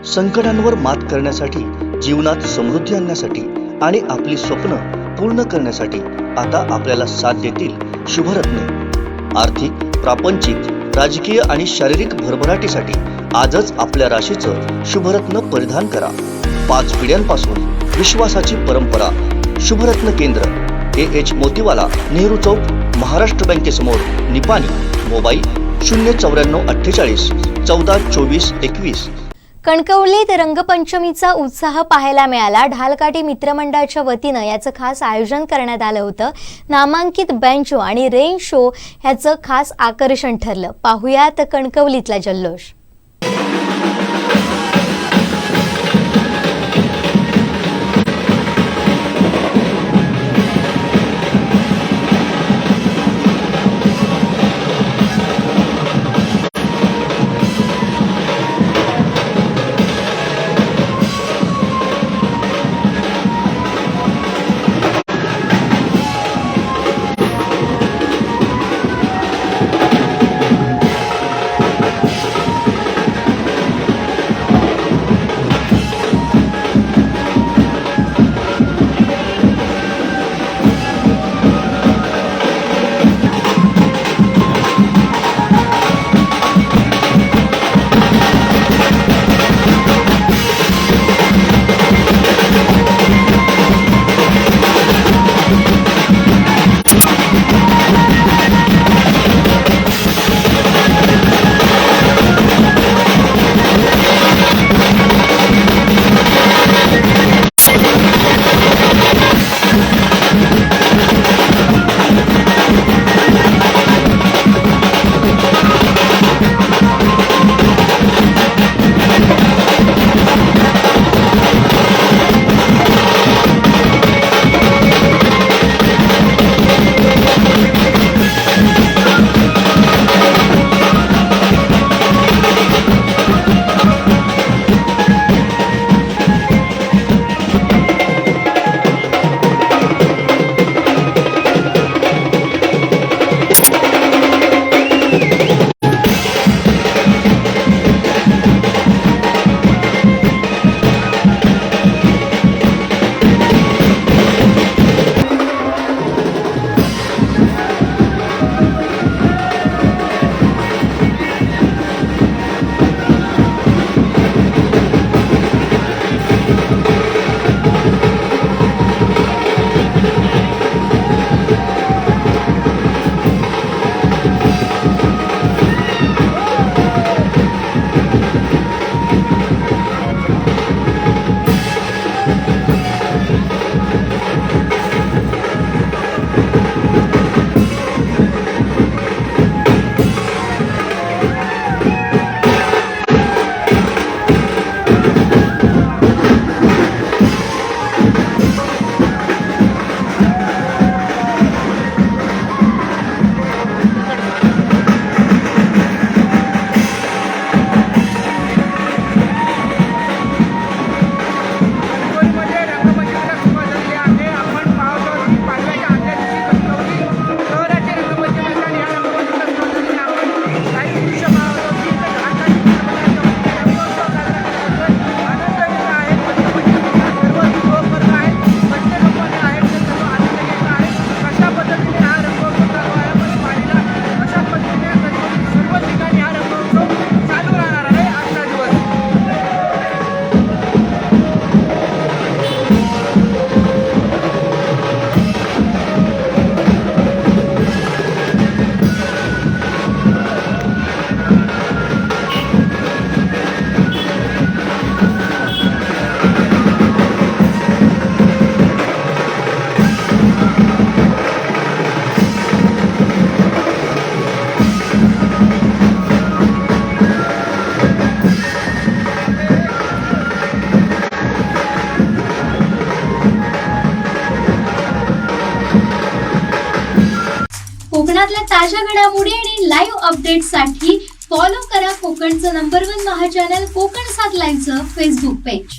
संकटांवर मात करण्यासाठी, जीवनात समृद्धी आणण्यासाठी आणि आपली स्वप्न पूर्ण करण्यासाठी आता आपल्याला साथ देतील शुभरत्ने। आर्थिक, प्रापंचिक, राजकीय आणि शारीरिक भरभराटीसाठी आजच आपल्या राशीचं शुभरत्न परिधान करा। 5 पिढ्यांपासून विश्वासाची परंपरा। शुभरत्न केंद्र AH मोतीवाला, नेहरू चौक, महाराष्ट्र बँकेसमोर, निपाणी। मोबाईल 09448 14 24 21। कणकवलीत रंगपंचमीचा उत्साह पाहायला मिळाला। ढालकाठी मित्रमंडळाच्या वतीनं याचं खास आयोजन करण्यात आलं होतं। नामांकित बँजो आणि रेन शो ह्याचं खास आकर्षण ठरलं। पाहुयात कणकवलीतला जल्लोष। कोकणातल्या ताज्या घडामोडी आणि लाईव्ह अपडेट्ससाठी फॉलो करा कोकणचं नंबर 1 महा चॅनल कोकणसाद लाईव्हचं फेसबुक पेज।